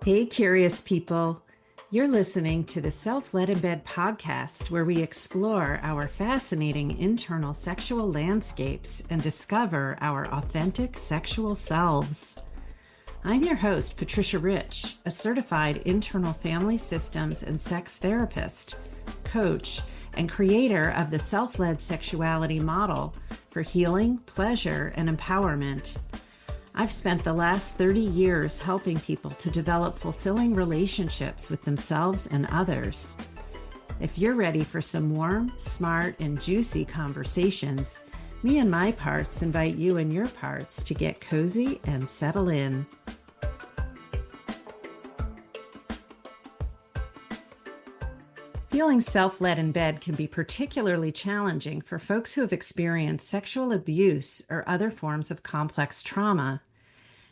Hey, curious people. You're listening to the Self-Led in Bed podcast, where we explore our fascinating internal sexual landscapes and discover our authentic sexual selves. I'm your host, Patricia Rich, a certified internal family systems and sex therapist, coach, and creator of the self-led sexuality model for healing, pleasure, and empowerment. I've spent the last 30 years helping people to develop fulfilling relationships with themselves and others. If you're ready for some warm, smart, and juicy conversations, me and my parts invite you and your parts to get cozy and settle in. Feeling self-led in bed can be particularly challenging for folks who have experienced sexual abuse or other forms of complex trauma.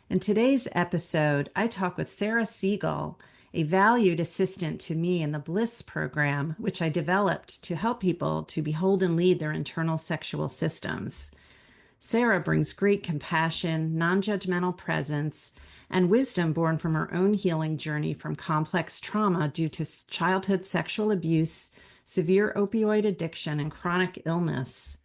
In today's episode, I talk with Sarah Siegel, a valued assistant to me in the BLISS program, which I developed to help people to behold and lead their internal sexual systems. Sarah brings great compassion, non-judgmental presence, and wisdom born from her own healing journey from complex trauma due to childhood sexual abuse, severe opioid addiction, and chronic illness.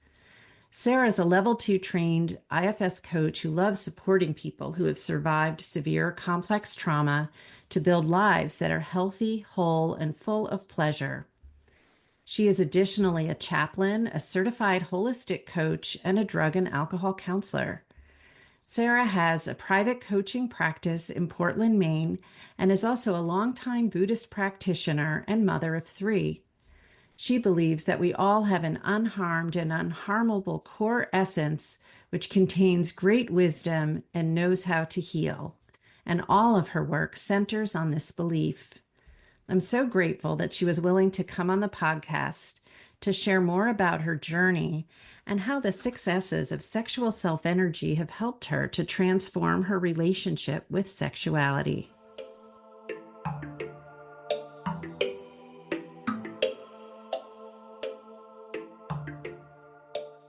Sarah is a level 2 trained IFS coach who loves supporting people who have survived severe complex trauma to build lives that are healthy, whole, and full of pleasure. She is additionally a chaplain, a certified holistic coach, and a drug and alcohol counselor. Sarah has a private coaching practice in Portland, Maine, and is also a longtime Buddhist practitioner and mother of 3. She believes that we all have an unharmed and unharmable core essence which contains great wisdom and knows how to heal. And all of her work centers on this belief. I'm so grateful that she was willing to come on the podcast to share more about her journey and how the 6 S's of sexual self-energy have helped her to transform her relationship with sexuality.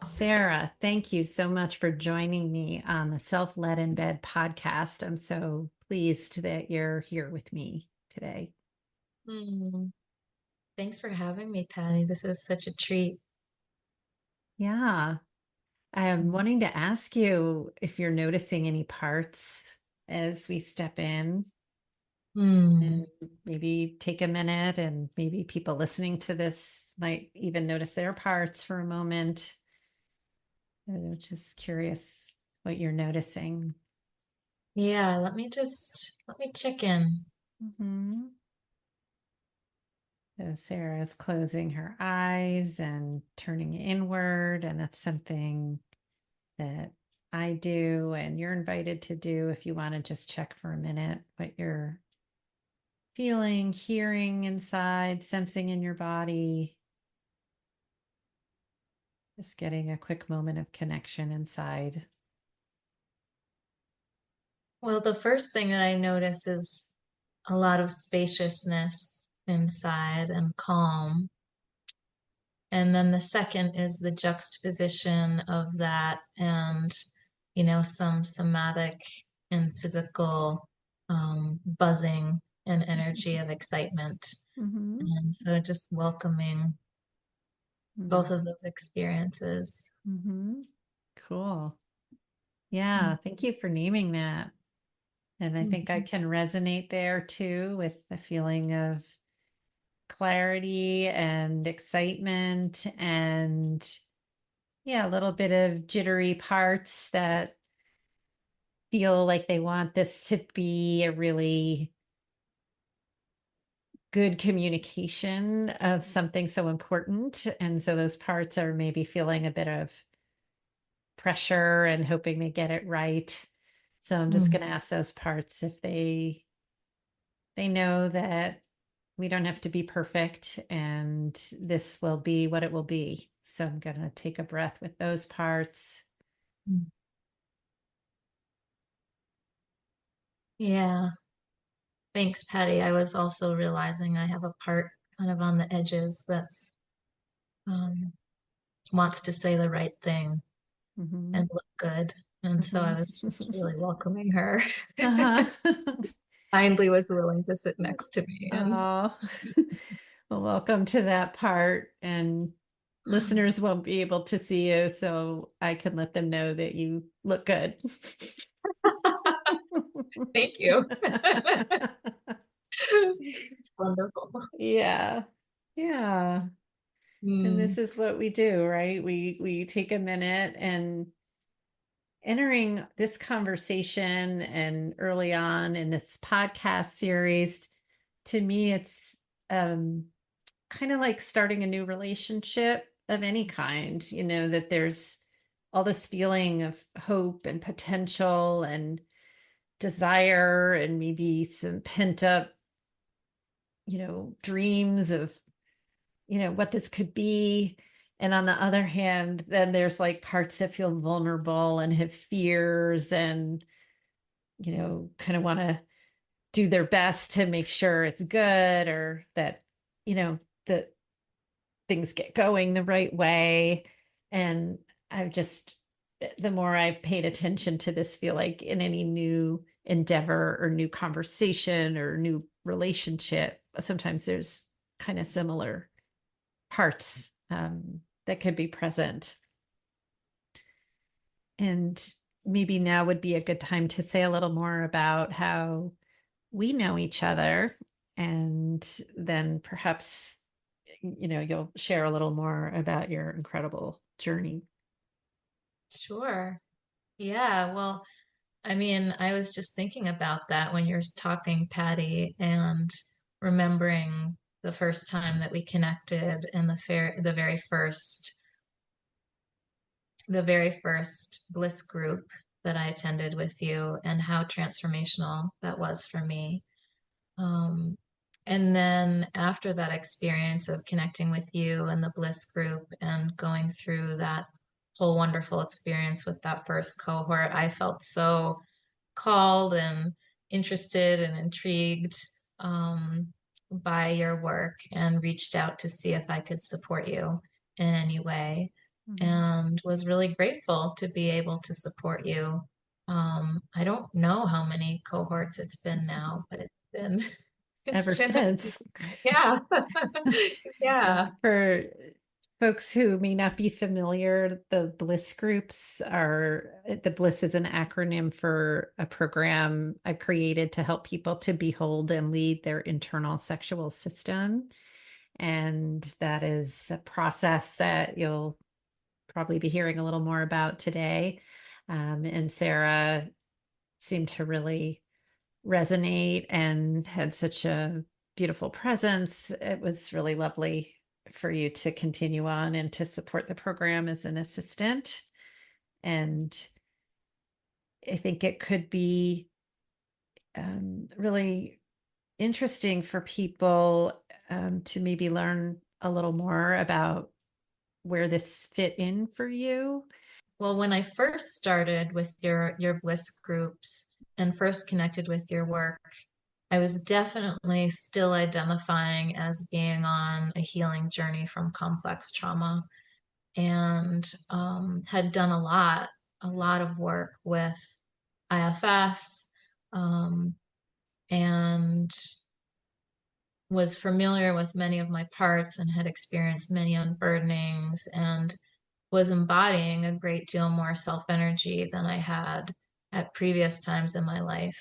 Sarah, thank you so much for joining me on the Self-Led in Bed podcast. I'm so pleased that you're here with me today. Thanks for having me, Patty. This is such a treat. Yeah, I'm wanting to ask you if you're noticing any parts as we step in, Hmm. and maybe take a minute, and maybe people listening to this might even notice their parts for a moment. I'm just curious what you're noticing. Yeah, let me check in. Mm-hmm. So Sarah is closing her eyes and turning inward, and that's something that I do, and you're invited to do if you want to just check for a minute what you're feeling, hearing inside, sensing in your body. Just getting a quick moment of connection inside. Well, the first thing that I notice is a lot of spaciousness inside and calm. And then the second is the juxtaposition of that and, some somatic and physical buzzing and energy of excitement. Mm-hmm. And so just welcoming both of those experiences. Mm-hmm. Cool. Yeah, thank you for naming that. And I think I Mhm. can resonate there too with the feeling of clarity and excitement and, yeah, a little bit of jittery parts that feel like they want this to be a really good communication of something so important. And so those parts are maybe feeling a bit of pressure and hoping they get it right. So I'm just Mm. going to ask those parts if they know that we don't have to be perfect and this will be what it will be. So I'm going to take a breath with those parts. Mm. Yeah. Thanks, Patty. I was also realizing I have a part kind of on the edges that's um, wants to say the right thing Mm-hmm. and look good. And so I was just Mm-hmm. really welcoming her. Uh-huh. kindly was willing to sit next to me. And Oh, well, welcome to that part. And listeners won't be able to see you, so I can let them know that you look good. thank you. It's wonderful. Yeah. Yeah. And this Mm, is what we do, right? We take a minute, and entering this conversation and early on in this podcast series, to me, it's um, kind of like starting a new relationship of any kind, that there's all this feeling of hope and potential and desire and maybe some pent up, dreams of, what this could be. And on the other hand, then there's like parts that feel vulnerable and have fears and, kind of want to do their best to make sure it's good, or that, that things get going the right way. And I've just, the more I've paid attention to this, feel like in any new endeavor or new conversation or new relationship, sometimes there's kind of similar parts that could be present. And maybe now would be a good time to say a little more about how we know each other. And then perhaps, you'll share a little more about your incredible journey. sure. Yeah. Well, I mean, I was just thinking about that when you're talking, Patty, and remembering the first time that we connected in the very first Bliss group that I attended with you, and how transformational that was for me. Um, and then after that experience of connecting with you and the Bliss group and going through that whole wonderful experience with that first cohort, I felt so called and interested and intrigued by your work, and reached out to see if I could support you in any way, Mhm. and was really grateful to be able to support you. I don't know how many cohorts it's been now, but it's been Ever it's been since. yeah. Yeah. For folks who may not be familiar, the BLISS groups are, the BLISS is an acronym for a program I created to help people to behold and lead their internal sexual system. And that is a process that you'll probably be hearing a little more about today. And Sarah seemed to really resonate and had such a beautiful presence. It was really lovely for you to continue on and to support the program as an assistant. And I think it could be really interesting for people to maybe learn a little more about where this fit in for you. Well, when I first started with your Bliss groups and first connected with your work, I was definitely still identifying as being on a healing journey from complex trauma, and had done a lot of work with IFS, and was familiar with many of my parts and had experienced many unburdenings, and was embodying a great deal more self energy than I had at previous times in my life,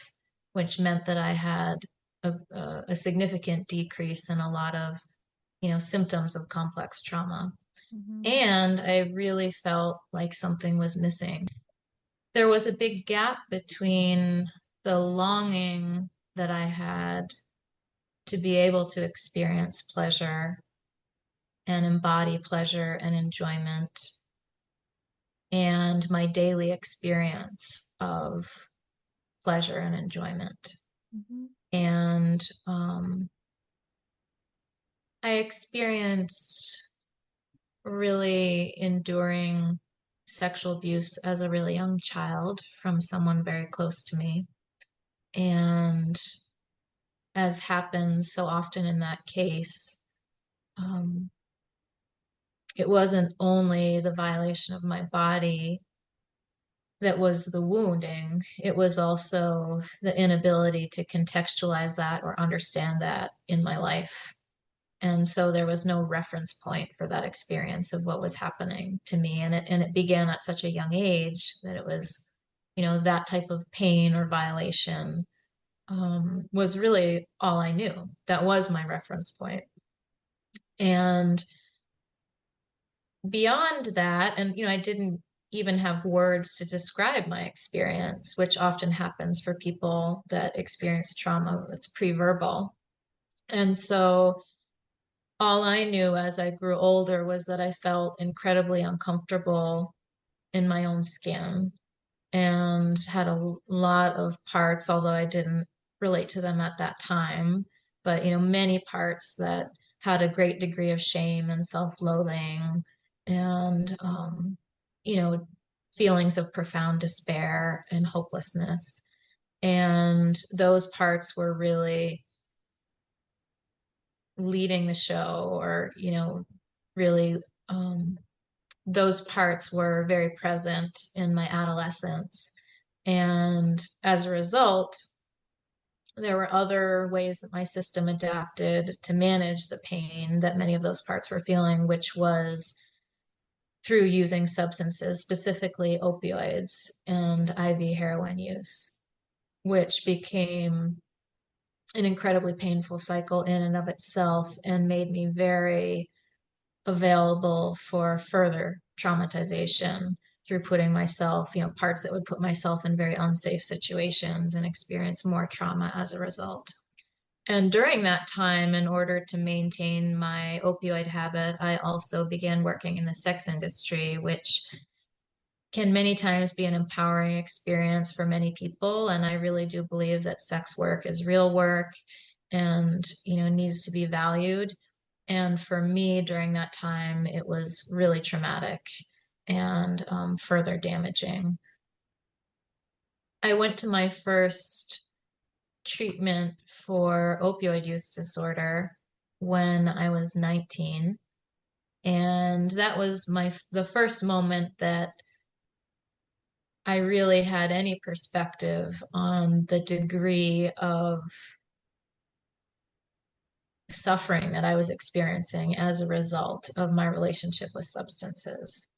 which meant that I had a significant decrease in a lot of, symptoms of complex trauma. Mhm. And I really felt like something was missing. There was a big gap between the longing that I had to be able to experience pleasure and embody pleasure and enjoyment, and my daily experience of pleasure and enjoyment. Mhm. And I experienced really enduring sexual abuse as a really young child from someone very close to me. And as happens so often in that case, um, it wasn't only the violation of my body that was the wounding. It was also the inability to contextualize that or understand that in my life. And so there was no reference point for that experience of what was happening to me. And it began at such a young age that it was, that type of pain or violation was really all I knew. That was my reference point. And beyond that, and I didn't even have words to describe my experience, which often happens for people that experience trauma. It's pre-verbal. And so all I knew as I grew older was that I felt incredibly uncomfortable in my own skin and had a lot of parts, although I didn't relate to them at that time, but many parts that had a great degree of shame and self-loathing and feelings of profound despair and hopelessness. And those parts were really leading the show, or really those parts were very present in my adolescence. And as a result, there were other ways that my system adapted to manage the pain that many of those parts were feeling, which was through using substances, specifically opioids and IV heroin use, which became an incredibly painful cycle in and of itself and made me very available for further traumatization through putting myself, parts that would put myself in very unsafe situations and experience more trauma as a result. And during that time, in order to maintain my opioid habit, I also began working in the sex industry, which can many times be an empowering experience for many people. And I really do believe that sex work is real work and, needs to be valued. And for me, during that time, it was really traumatic and further damaging. I went to my first treatment for opioid use disorder when I was 19. And that was the first moment that I really had any perspective on the degree of suffering that I was experiencing as a result of my relationship with substances.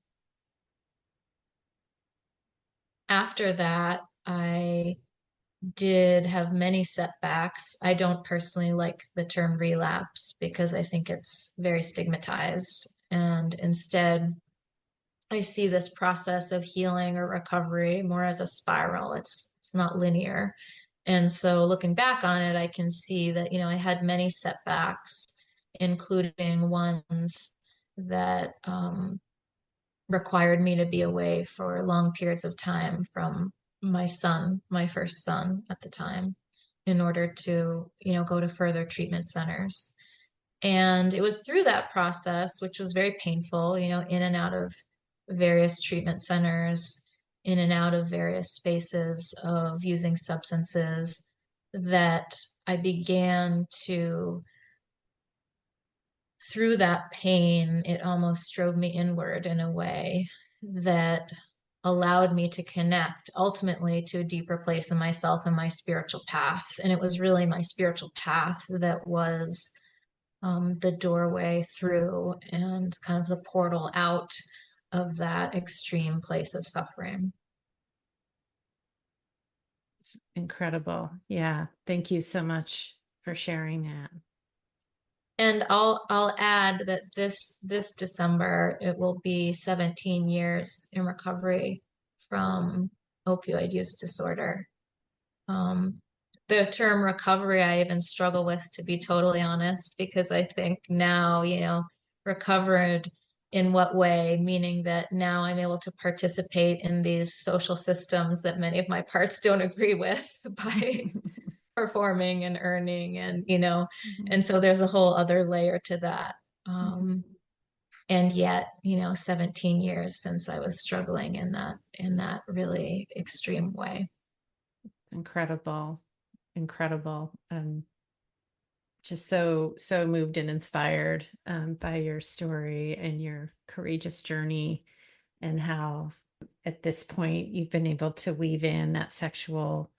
After that, I did have many setbacks. I don't personally like the term relapse because I think it's very stigmatized. And instead, I see this process of healing or recovery more as a spiral. It's not linear. And so looking back on it, I can see that, I had many setbacks, including ones that required me to be away for long periods of time from my son, my first son at the time, in order to, go to further treatment centers. And it was through that process, which was very painful, in and out of various treatment centers, in and out of various spaces of using substances, that I began to, through that pain, it almost drove me inward in a way that allowed me to connect ultimately to a deeper place in myself and my spiritual path. And it was really my spiritual path that was the doorway through and kind of the portal out of that extreme place of suffering. It's incredible. Yeah. Thank you so much for sharing that. And I'll add that this December it will be 17 years in recovery from opioid use disorder. The term recovery I even struggle with, to be totally honest, because I think now, recovered in what way? Meaning that now I'm able to participate in these social systems that many of my parts don't agree with by performing and earning and so there's a whole other layer to that. And yet, 17 years since I was struggling in that really extreme way. Incredible. Incredible. Just so moved and inspired by your story and your courageous journey, and how at this point, you've been able to weave in that sexual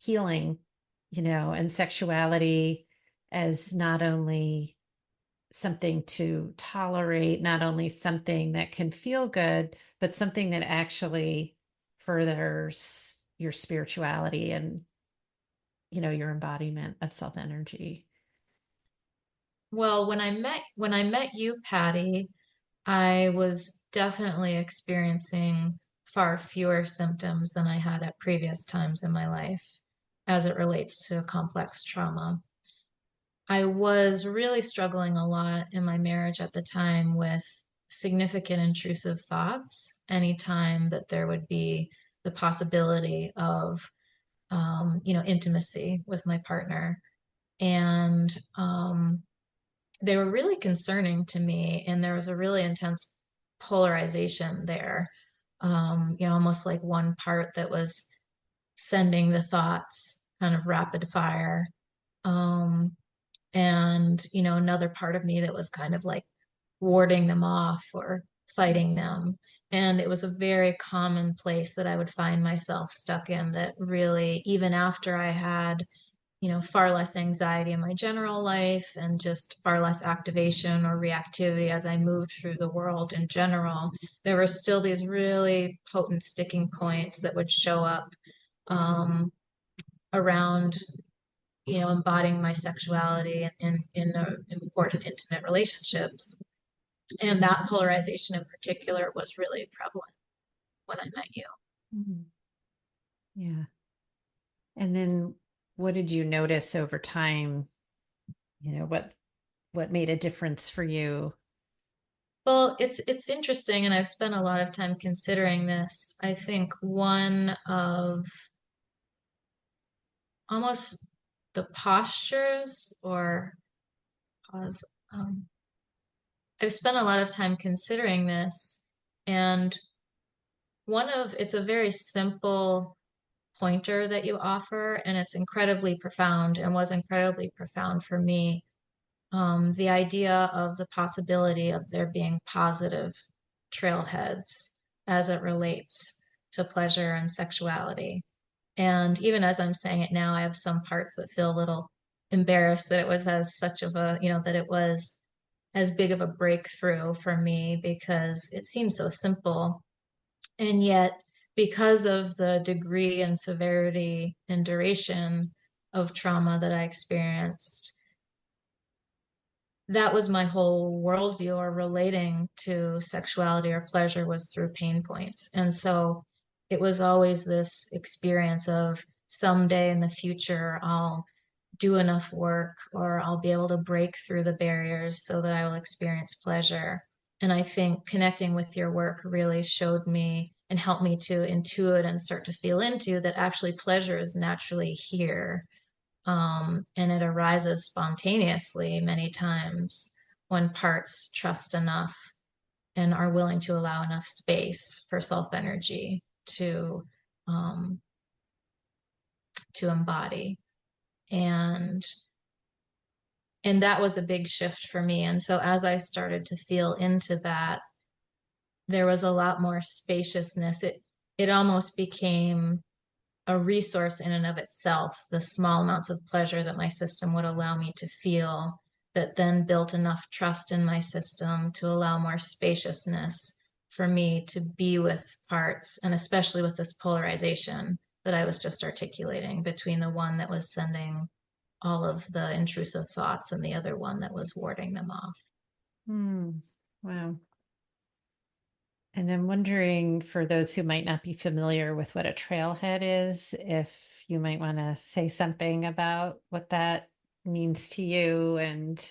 healing, and sexuality as not only something to tolerate, not only something that can feel good, but something that actually furthers your spirituality and, your embodiment of self energy. Well, when I met you, Patty, I was definitely experiencing far fewer symptoms than I had at previous times in my life as it relates to complex trauma. I was really struggling a lot in my marriage at the time with significant intrusive thoughts anytime that there would be the possibility of intimacy with my partner. And they were really concerning to me, and there was a really intense polarization there. Almost like one part that was sending the thoughts kind of rapid fire. And another part of me that was kind of like warding them off or fighting them. And it was a very common place that I would find myself stuck in, that really, even after I had far less anxiety in my general life and just far less activation or reactivity as I moved through the world in general, there were still these really potent sticking points that would show up around, embodying my sexuality in important intimate relationships. And that polarization in particular was really prevalent when I met you. Mm-hmm. Yeah. And then what did you notice over time? What made a difference for you? Well, it's interesting, and I've spent a lot of time considering this. I think one of almost the postures or pause. I've spent a lot of time considering this, and it's a very simple pointer that you offer, and it's incredibly profound and was incredibly profound for me. The idea of the possibility of there being positive trailheads as it relates to pleasure and sexuality. And even as I'm saying it now, I have some parts that feel a little embarrassed that it was as such of a, that it was as big of a breakthrough for me, because it seems so simple. And yet, because of the degree and severity and duration of trauma that I experienced, that was my whole worldview, or relating to sexuality or pleasure was through pain points. And so it was always this experience of someday in the future, I'll do enough work, or I'll be able to break through the barriers so that I will experience pleasure. And I think connecting with your work really showed me and helped me to intuit and start to feel into that actually pleasure is naturally here. And it arises spontaneously many times when parts trust enough and are willing to allow enough space for self energy um, to embody. And that was a big shift for me. And so as I started to feel into that, there was a lot more spaciousness. It almost became a resource in and of itself, the small amounts of pleasure that my system would allow me to feel, that then built enough trust in my system to allow more spaciousness for me to be with parts, and especially with this polarization that I was just articulating, between the one that was sending all of the intrusive thoughts and the other one that was warding them off. Wow. And I'm wondering, for those who might not be familiar with what a trailhead is, if you might want to say something about what that means to you. And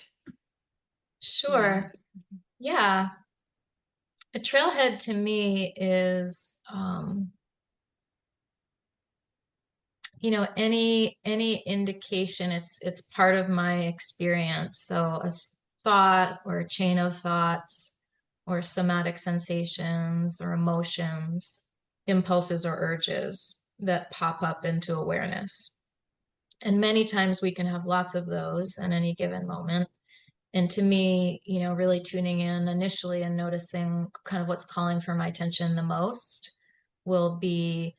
Sure. Yeah. A trailhead to me is, any indication. It's part of my experience. So a thought or a chain of thoughts or somatic sensations or emotions, impulses or urges that pop up into awareness. And many times we can have lots of those at any given moment. And to me, really tuning in initially and noticing kind of what's calling for my attention the most will be,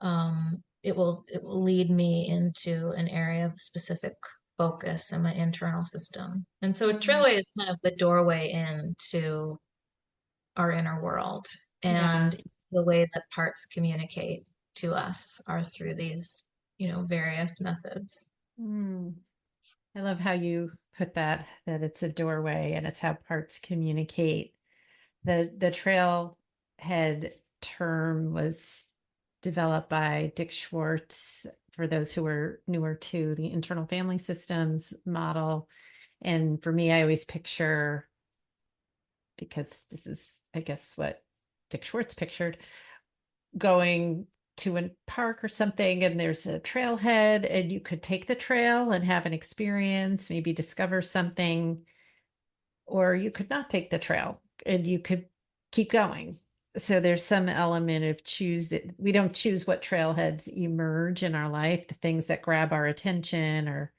it will lead me into an area of specific focus in my internal system. And so a trailway is kind of the doorway into our inner world. Yeah. And the way that parts communicate to us are through these, various methods. Mm. I love how you put that it's a doorway and it's how parts communicate. The trailhead term was developed by Dick Schwartz for those who are newer to the internal family systems model. And for me, I always picture, because this is, I guess, what Dick Schwartz pictured, going to a park or something and there's a trailhead and you could take the trail and have an experience, maybe discover something, or you could not take the trail and you could keep going. So there's some element of choose it. We don't choose what trailheads emerge in our life, the things that grab our attention or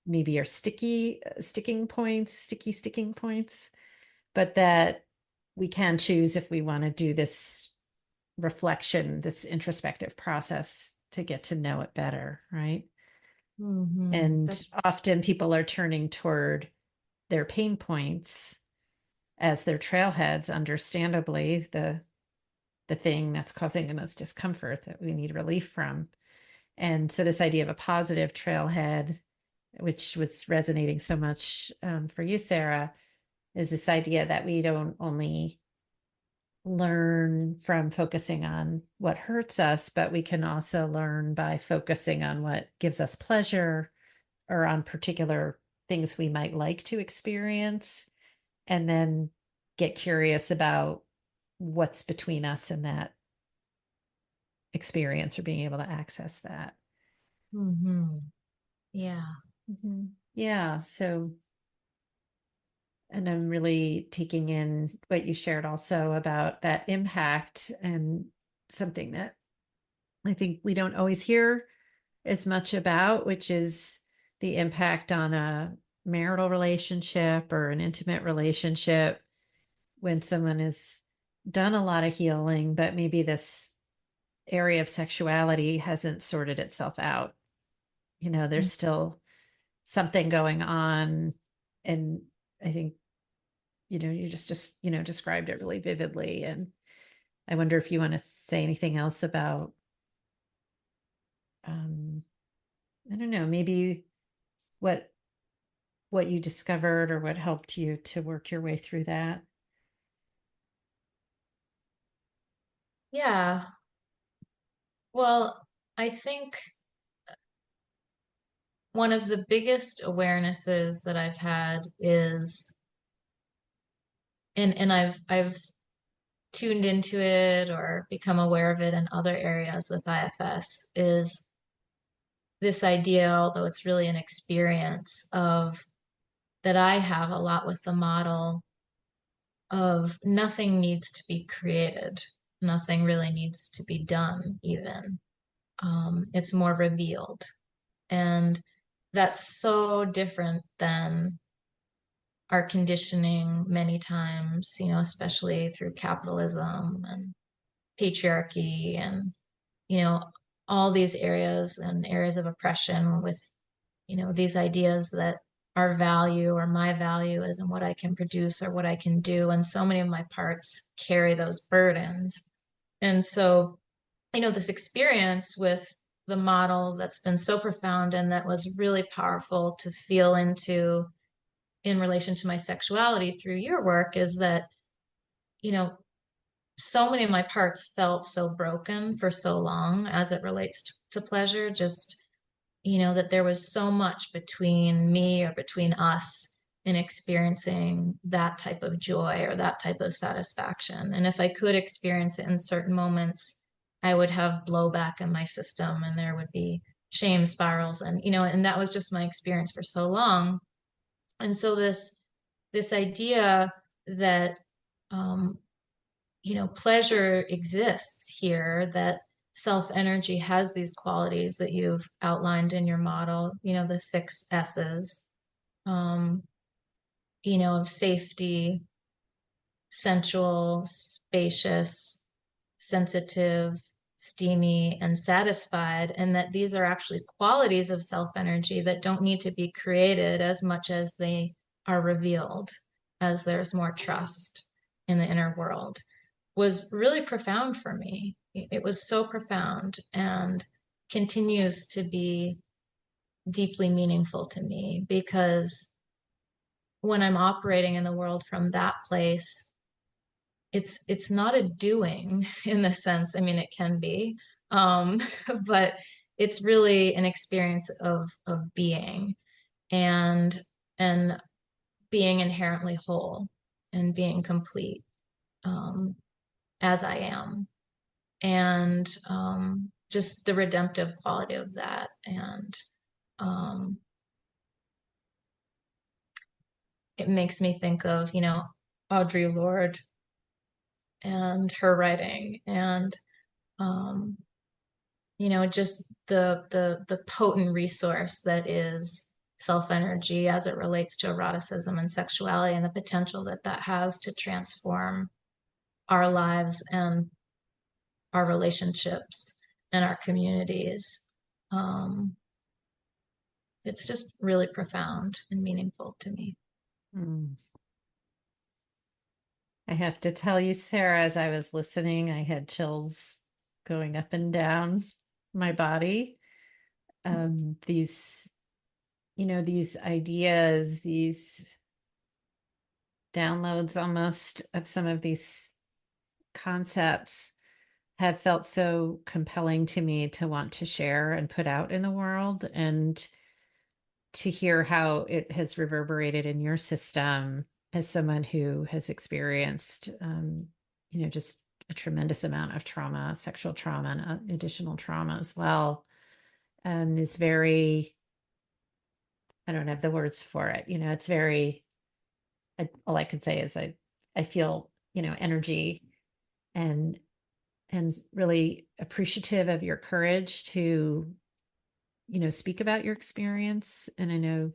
maybe are sticking points, but that we can choose if we want to do this reflection, this introspective process to get to know it better, right? That's And often people are turning toward their pain points as their trailheads, understandably, the thing that's causing the most discomfort that we need relief from. And so this idea of a positive trailhead, which was resonating so much for you, Sarah, is this idea that we don't only learn from focusing on what hurts us, but we can also learn by focusing on what gives us pleasure or on particular things we might like to experience, and then get curious about what's between us and that experience or being able to access that. Yeah. Yeah. So, and I'm really taking in what you shared also about that impact, and something that I think we don't always hear as much about, which is the impact on a marital relationship or an intimate relationship when someone has done a lot of healing, but maybe this area of sexuality hasn't sorted itself out. There's still something going on. And I think, you just described it really vividly. And I wonder if you want to say anything else about, I don't know, maybe what you discovered or what helped you to work your way through that. Yeah. Well, I think one of the biggest awarenesses that I've had is, and I've tuned into it or become aware of it in other areas with IFS, is this idea, although it's really an experience of that I have a lot with the model of nothing needs to be created. Nothing really needs to be done, even. It's more revealed. And that's so different than our conditioning many times, especially through capitalism and patriarchy and, you know, all these areas and areas of oppression with, these ideas that our value or my value is in what I can produce or what I can do. And so many of my parts carry those burdens. And so, this experience with the model that's been so profound and that was really powerful to feel into in relation to my sexuality through your work is that, you know, so many of my parts felt so broken for so long as it relates to pleasure, just, that there was so much between me or between us in experiencing that type of joy or that type of satisfaction. And if I could experience it in certain moments, I would have blowback in my system and there would be shame spirals. And, and that was just my experience for so long. And so this idea that um, pleasure exists here, that self energy has these qualities that you've outlined in your model, the 6 S's, um, of safety, sensual, spacious, sensitive, steamy, and satisfied, and that these are actually qualities of self-energy that don't need to be created as much as they are revealed as there's more trust in the inner world, was really profound for me. It was so profound and continues to be deeply meaningful to me, because when I'm operating in the world from that place, it's not a doing in the sense, I mean, it can be, um, but it's really an experience of being, and and being inherently whole and being complete, um, as I am, and just the redemptive quality of that. And um, it makes me think of, Audre Lorde and her writing, and um, just the potent resource that is self-energy as it relates to eroticism and sexuality, and the potential that that has to transform our lives and our relationships and our communities. Um, it's just really profound and meaningful to me. Mm. I have to tell you, Sarah, as I was listening, I had chills going up and down my body. These, these ideas, these downloads almost of some of these concepts have felt so compelling to me to want to share and put out in the world, and to hear how it has reverberated in your system as someone who has experienced, just a tremendous amount of trauma, sexual trauma, and additional trauma as well, is very, I don't have the words for it. It's very, all I can say is I feel, energy, and really appreciative of your courage to, speak about your experience. And I know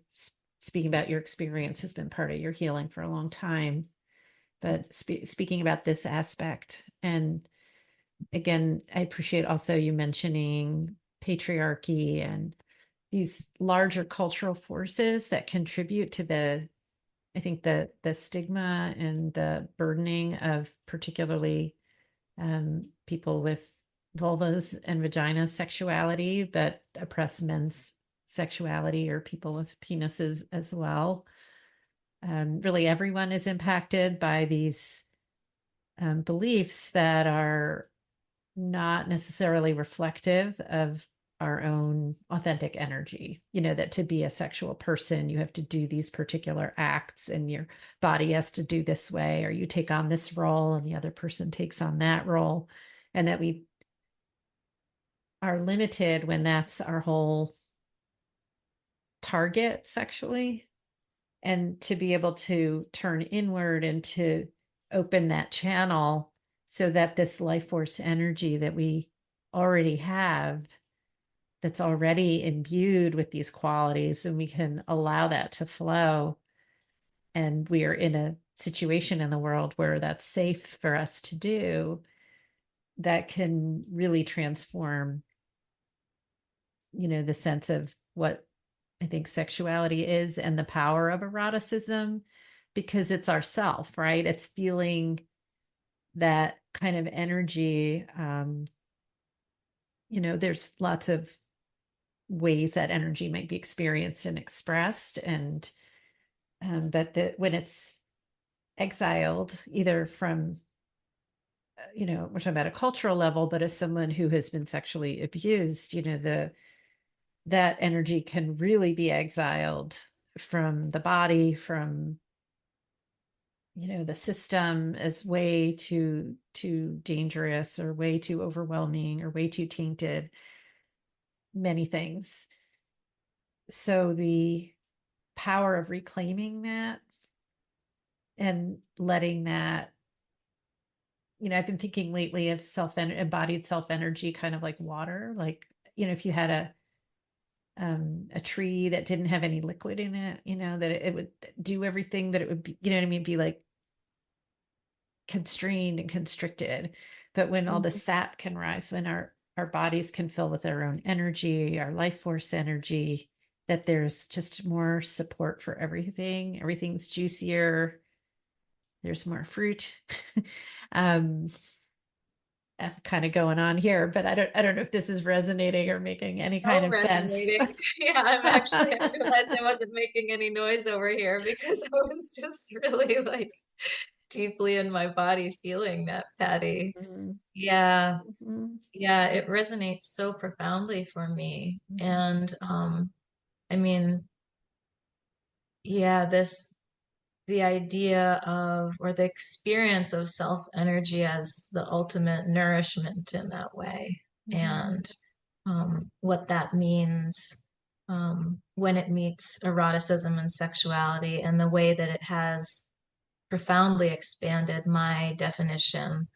speaking about your experience has been part of your healing for a long time, but speaking about this aspect. And again, I appreciate also you mentioning patriarchy and these larger cultural forces that contribute to I think the stigma and the burdening of particularly people with vulvas and vaginas sexuality, but oppress men's sexuality, or people with penises as well. Really, everyone is impacted by these beliefs that are not necessarily reflective of our own authentic energy. That to be a sexual person, you have to do these particular acts, and your body has to do this way, or you take on this role and the other person takes on that role. And that we are limited when that's our whole target sexually. And to be able to turn inward and to open that channel so that this life force energy that we already have, that's already imbued with these qualities, and we can allow that to flow. And we are in a situation in the world where that's safe for us to do, that can really transform, the sense of what I think sexuality is and the power of eroticism, because it's ourself, right? It's feeling that kind of energy. There's lots of ways that energy might be experienced and expressed, and but when it's exiled, either from we're talking about a cultural level, but as someone who has been sexually abused, that energy can really be exiled from the body, from the system, as way too dangerous, or way too overwhelming, or way too tainted, many things. So the power of reclaiming that and letting that, I've been thinking lately of embodied self-energy, kind of like water. Like, if you had a tree that didn't have any liquid in it, that it would do everything, but it would be, what I mean, be like constrained and constricted. but when all the Mhm. sap can rise, when our bodies can fill with our own energy, our life force energy, that there's just more support for everything. Everything's juicier. There's more fruit. um, that's kind of going on here, but I don't know if this is resonating or making any kind Oh, of sense. resonating. Yeah, I realized I wasn't making any noise over here because I was just really like deeply in my body feeling that, Patty. Mhm, Yeah, mhm, yeah, it resonates so profoundly for me. mhm, And I mean, yeah, the idea of or the experience of self energy as the ultimate nourishment in that way. mhm, And what that means when it meets eroticism and sexuality, and the way that it has profoundly expanded my definition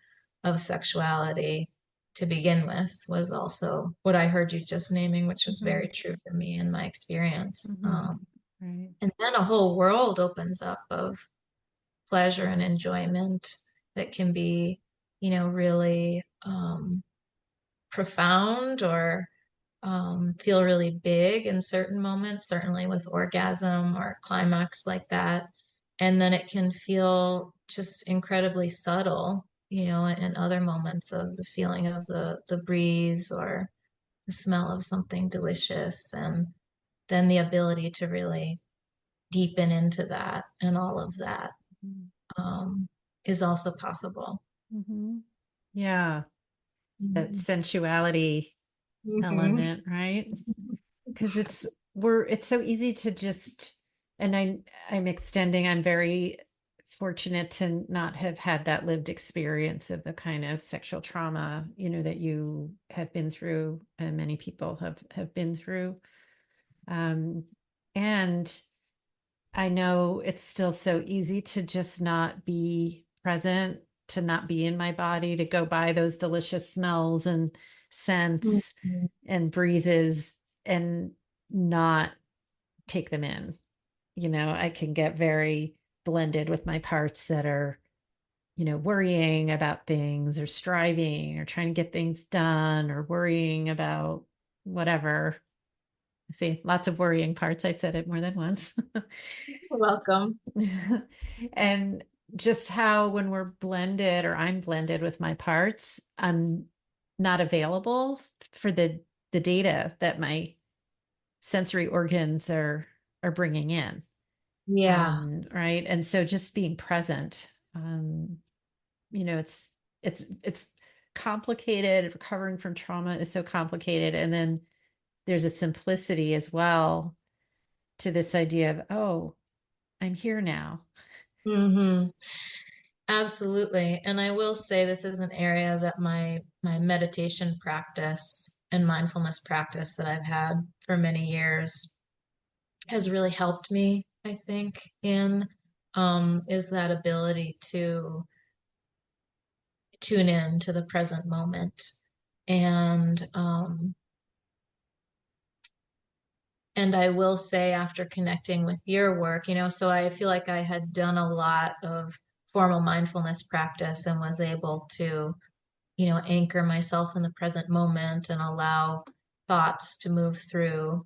of sexuality to begin with was also what I heard you just naming, which was mhm, very true for me in my experience. mhm. Right. And then a whole world opens up of pleasure and enjoyment that can be, really profound or feel really big in certain moments, certainly with orgasm or climax like that. And then it can feel just incredibly subtle, in other moments of the feeling of the breeze or the smell of something delicious. And then the ability to really deepen into that and all of that Mhm, um, is also possible. mhm. Yeah, that Mhm. sensuality Mhm. element, right? Because it's so easy to just, and I'm extending, I'm very fortunate to not have had that lived experience of the kind of sexual trauma, that you have been through and many people have been through. Um, and I know it's still so easy to just not be present, to not be in my body, to go by those delicious smells and scents Mhm. and breezes and not take them in. I can get very blended with my parts that are, worrying about things or striving or trying to get things done or worrying about whatever. See, lots of worrying parts. I've said it more than once. You're welcome. And just how when we're blended or I'm blended with my parts, I'm not available for the data that my sensory organs are bringing in. Yeah. Right. And so just being present, it's complicated. Recovering from trauma is so complicated. And then there's a simplicity as well to this idea of, oh, I'm here now. hmm Absolutely. And I will say this is an area that my meditation practice and mindfulness practice that I've had for many years has really helped me, I think, in is that ability to tune in to the present moment. And and I will say after connecting with your work, so I feel like I had done a lot of formal mindfulness practice and was able to anchor myself in the present moment and allow thoughts to move through,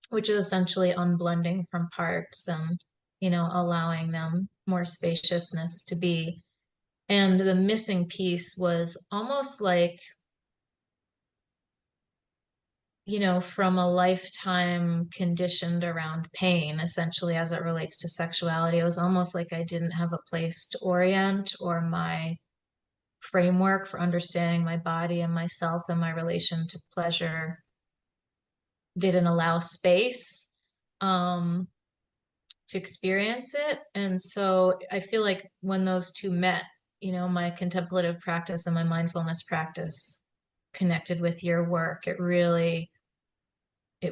which is essentially unblending from parts and, allowing them more spaciousness to be. And the missing piece was almost like, from a lifetime conditioned around pain, essentially, as it relates to sexuality. It was almost like I didn't have a place to orient or my framework for understanding my body and myself and my relation to pleasure didn't allow space um, to experience it. And so I feel like when those two met, my contemplative practice and my mindfulness practice connected with your work, it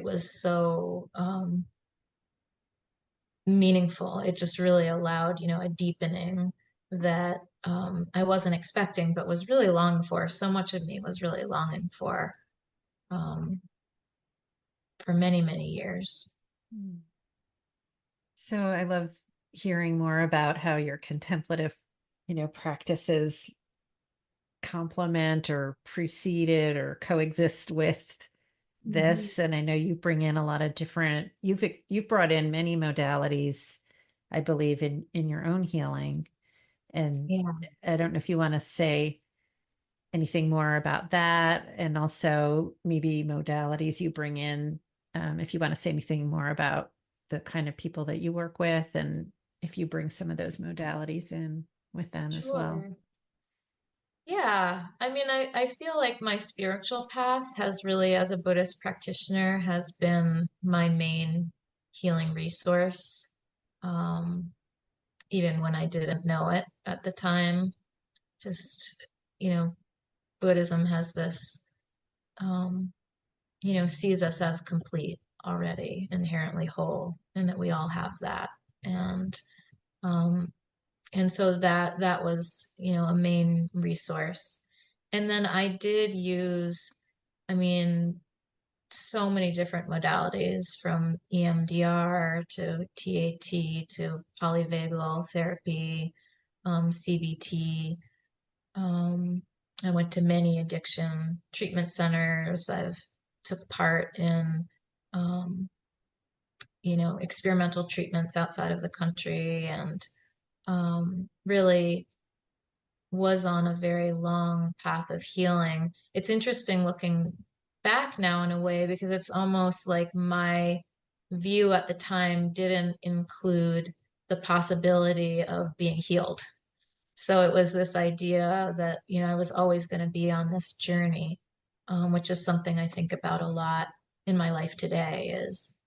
was so meaningful. It just really allowed, a deepening that I wasn't expecting, but was really longing for. So much of me was really longing um, for many, many years. Mm. So I love hearing more about how your contemplative, practices complement or precede it or coexist with Mhm. this. And I know you bring in a lot of different, you've brought in many modalities, I believe, in your own healing. And Yeah, I don't know if you want to say anything more about that, and also maybe modalities you bring in, if you want to say anything more about the kind of people that you work with, and if you bring some of those modalities in with them as well. sure. Yeah, I mean, I feel like my spiritual path has really, as a Buddhist practitioner, has been my main healing resource. Um, Even when I didn't know it at the time, just, you know, Buddhism has this, um, sees us as complete already, inherently whole, and that we all have that. And um, and so that was, a main resource. And then I did use, I mean, so many different modalities from EMDR to TAT to polyvagal therapy, CBT. Um, I went to many addiction treatment centers. I've took part in, um, experimental treatments outside of the country, and really was on a very long path of healing. It's interesting looking back now in a way, because it's almost like my view at the time didn't include the possibility of being healed. So it was this idea that, I was always going to be on this journey, which is something I think about a lot in my life today, is,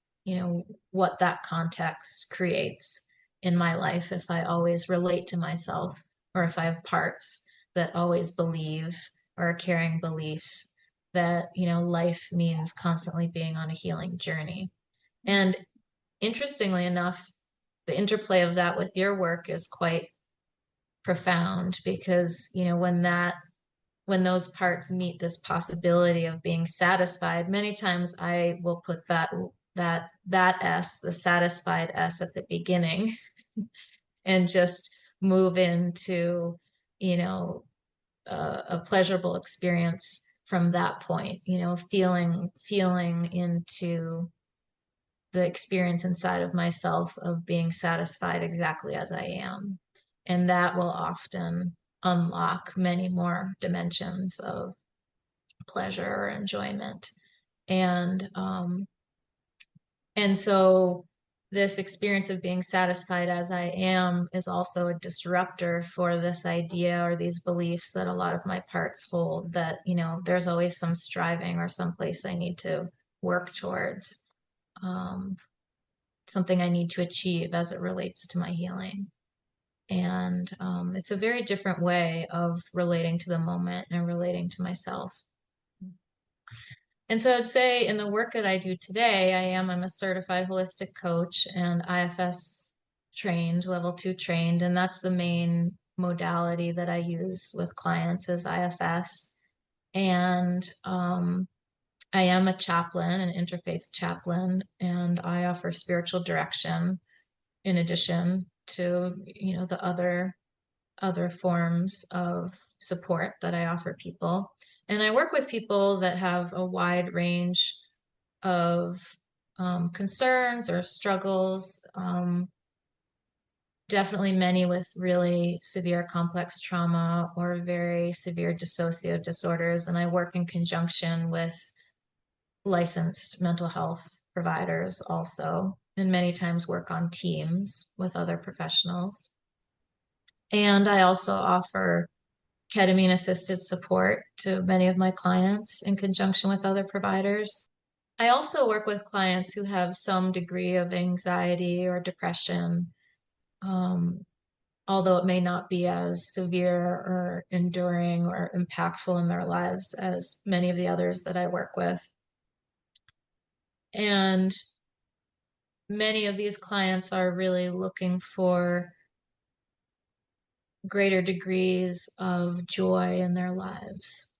what that context creates in my life if I always relate to myself, or if I have parts that always believe or are carrying beliefs that, life means constantly being on a healing journey. And interestingly enough, the interplay of that with your work is quite profound, because when those parts meet this possibility of being satisfied, many times I will put that s, the satisfied s, at the beginning, and just move into, you know a pleasurable experience from that point, feeling into the experience inside of myself of being satisfied exactly as I am. And that will often unlock many more dimensions of pleasure or enjoyment. And so this experience of being satisfied as I am is also a disruptor for this idea or these beliefs that a lot of my parts hold, that, there's always some striving or some place I need to work towards. Um, Something I need to achieve as it relates to my healing. And it's a very different way of relating to the moment and relating to myself. And so I would say in the work that I do today, I'm a certified holistic coach and IFS trained, level 2 trained, and that's the main modality that I use with clients is IFS. And I am a chaplain, an interfaith chaplain, and I offer spiritual direction in addition to, the other forms of support that I offer people. And I work with people that have a wide range of concerns or struggles. Definitely many with really severe complex trauma or very severe dissociative disorders. And I work in conjunction with licensed mental health providers also, and many times work on teams with other professionals. And I also offer ketamine assisted support to many of my clients in conjunction with other providers. I also work with clients who have some degree of anxiety or depression, um, although it may not be as severe or enduring or impactful in their lives as many of the others that I work with. And many of these clients are really looking for greater degrees of joy in their lives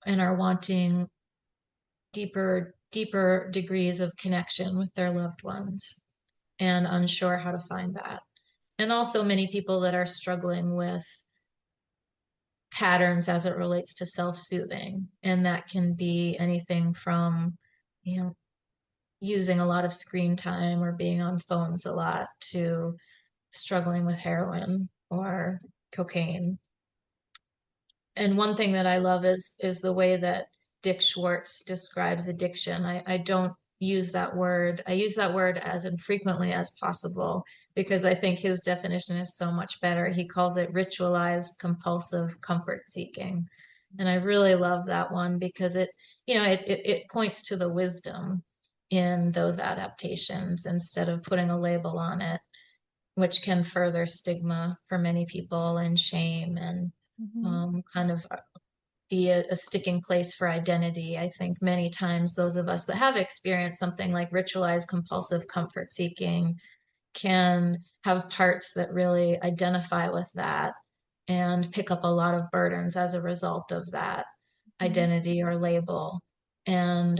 and are wanting deeper degrees of connection with their loved ones and unsure how to find that. And also many people that are struggling with patterns as it relates to self-soothing. And that can be anything from, you know, using a lot of screen time or being on phones a lot to struggling with heroin or cocaine. And one thing that I love is the way that Dick Schwartz describes addiction. I don't use that word. I use that word as infrequently as possible because I think his definition is so much better. He calls it ritualized compulsive comfort seeking. And I really love that one because it points to the wisdom in those adaptations instead of putting a label on it, which can further stigma for many people and shame and Mm-hmm. kind of be a sticking place for identity. I think many times those of us that have experienced something like ritualized compulsive comfort seeking can have parts that really identify with that and pick up a lot of burdens as a result of that identity or label. And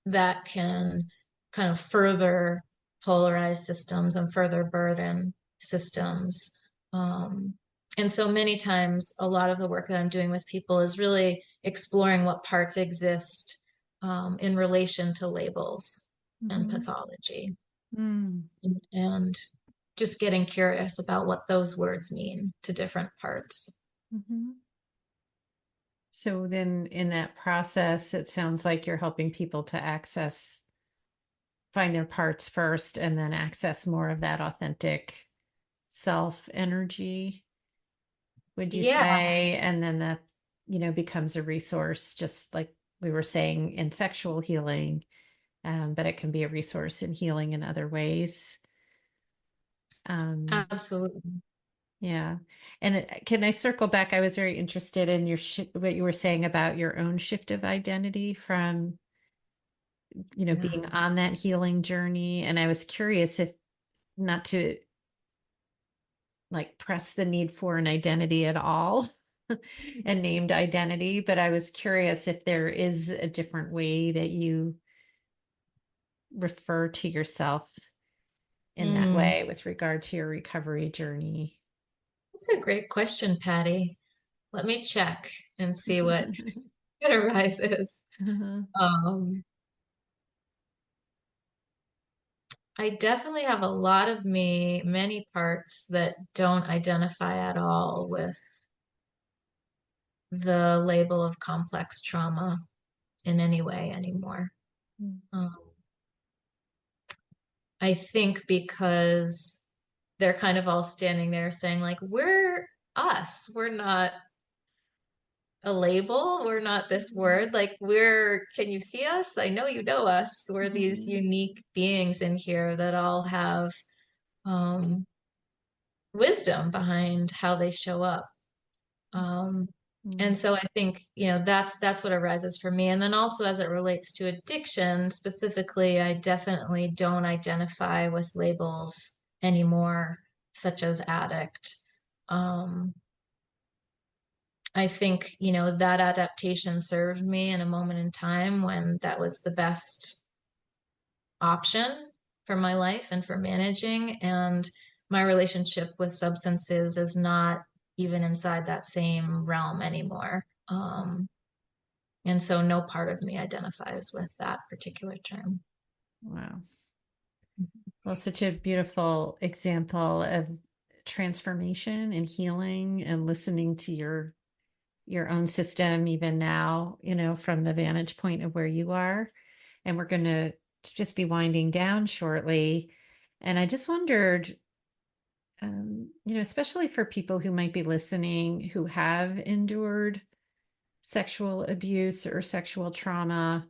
that can kind of further polarize systems and further burden systems. Um, and so many times, a lot of the work that I'm doing with people is really exploring what parts exist in relation to labels and Mm-hmm. pathology, Mm. and just getting curious about what those words mean to different parts. Mm-hmm. So then in that process, it sounds like you're helping people to find their parts first, and then access more of that authentic self energy, would you Yeah, say? And then that, becomes a resource, just like we were saying in sexual healing, but it can be a resource in healing in other ways. Um, absolutely. yeah. And can I circle back? I was very interested in what you were saying about your own shift of identity from, being Yeah. on that healing journey. And I was curious, if not to like press the need for an identity at all, a named identity, but I was curious if there is a different way that you refer to yourself in that Mm. way with regard to your recovery journey. That's a great question, Patty. Let me check and see what it arises. Uh-huh. Um, I definitely have a lot of many parts that don't identify at all with the label of complex trauma in any way anymore. Um, I think because they're kind of all standing there saying, like, we're us. We're not a label. We're not this word. Like, can you see us? I know you know us. We're these Mhm. unique beings in here that all have um, wisdom behind how they show up. Um, and Mhm. so I think, that's what arises for me. And then also as it relates to addiction specifically, I definitely don't identify with labels anymore, such as addict. Um, I think, that adaptation served me in a moment in time when that was the best option for my life and for managing. And my relationship with substances is not even inside that same realm anymore. And so no part of me identifies with that particular term. Wow. Well, such a beautiful example of transformation and healing and listening to your own system even now, from the vantage point of where you are. And we're going to just be winding down shortly. And I just wondered, especially for people who might be listening who have endured sexual abuse or sexual trauma,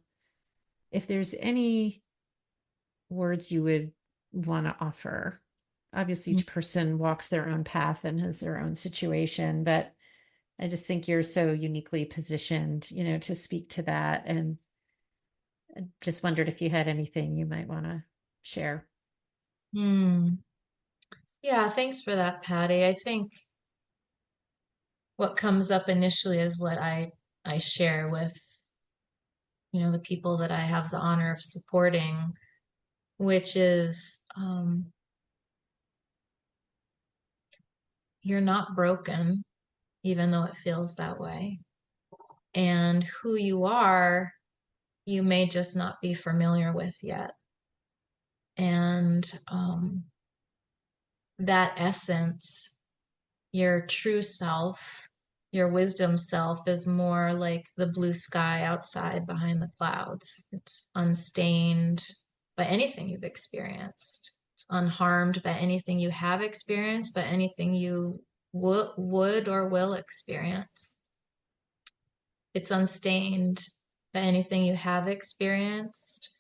if there's any words you would want to offer. Obviously, each person walks their own path and has their own situation, but I just think you're so uniquely positioned, to speak to that. And I just wondered if you had anything you might want to share. Hmm. Yeah, thanks for that, Patty. I think what comes up initially is what I share with, the people that I have the honor of supporting, which is you're not broken. even though it feels that way. And who you are, you may just not be familiar with yet. And that essence, your true self, your wisdom self, is more like the blue sky outside behind the clouds. It's unstained by anything you've experienced. It's unharmed by anything you have experienced, by anything you would or will experience. It's unstained by anything you have experienced,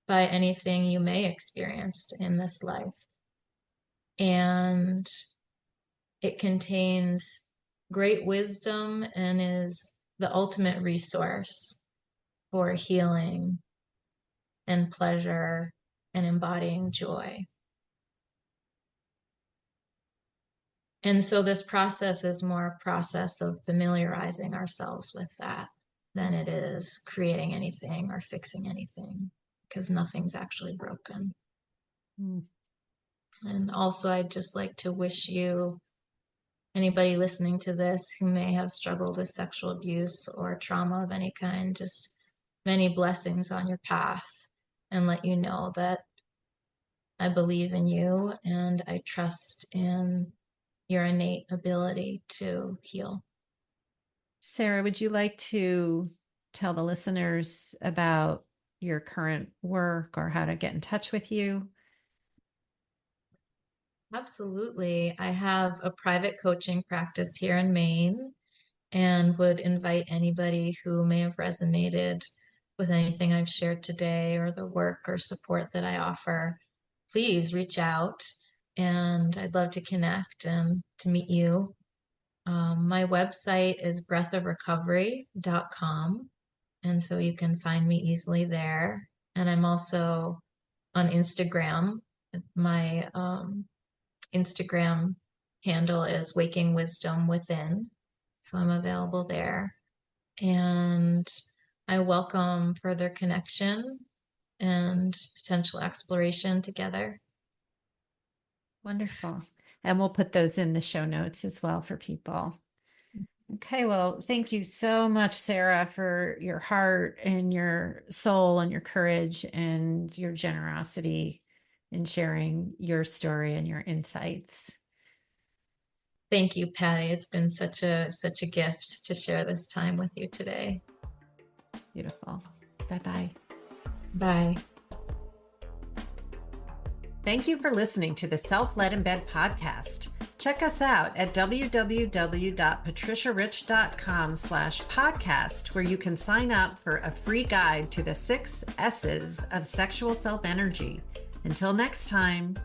by anything you may experience in this life. And it contains great wisdom and is the ultimate resource for healing and pleasure and embodying joy. And so this process is more a process of familiarizing ourselves with that than it is creating anything or fixing anything, because nothing's actually broken. Mm. And also, I'd just like to wish you, anybody listening to this who may have struggled with sexual abuse or trauma of any kind, just many blessings on your path, and let you know that I believe in you and I trust in your innate ability to heal. Sarah, would you like to tell the listeners about your current work or how to get in touch with you? Absolutely. I have a private coaching practice here in Maine and would invite anybody who may have resonated with anything I've shared today or the work or support that I offer. Please reach out, and I'd love to connect and to meet you. My website is breathofrecovery.com, and so you can find me easily there. And I'm also on Instagram. My Instagram handle is Waking Wisdom Within, so I'm available there. And I welcome further connection and potential exploration together. Wonderful. And we'll put those in the show notes as well for people. Okay, well, thank you so much, Sarah, for your heart and your soul and your courage and your generosity in sharing your story and your insights. Thank you, Patty. It's been such a gift to share this time with you today. Beautiful. Bye-bye. Bye. Thank you for listening to the Self-Led in Bed podcast. Check us out at www.patriciarich.com/podcast, where you can sign up for a free guide to the 6 S's of sexual self-energy. Until next time.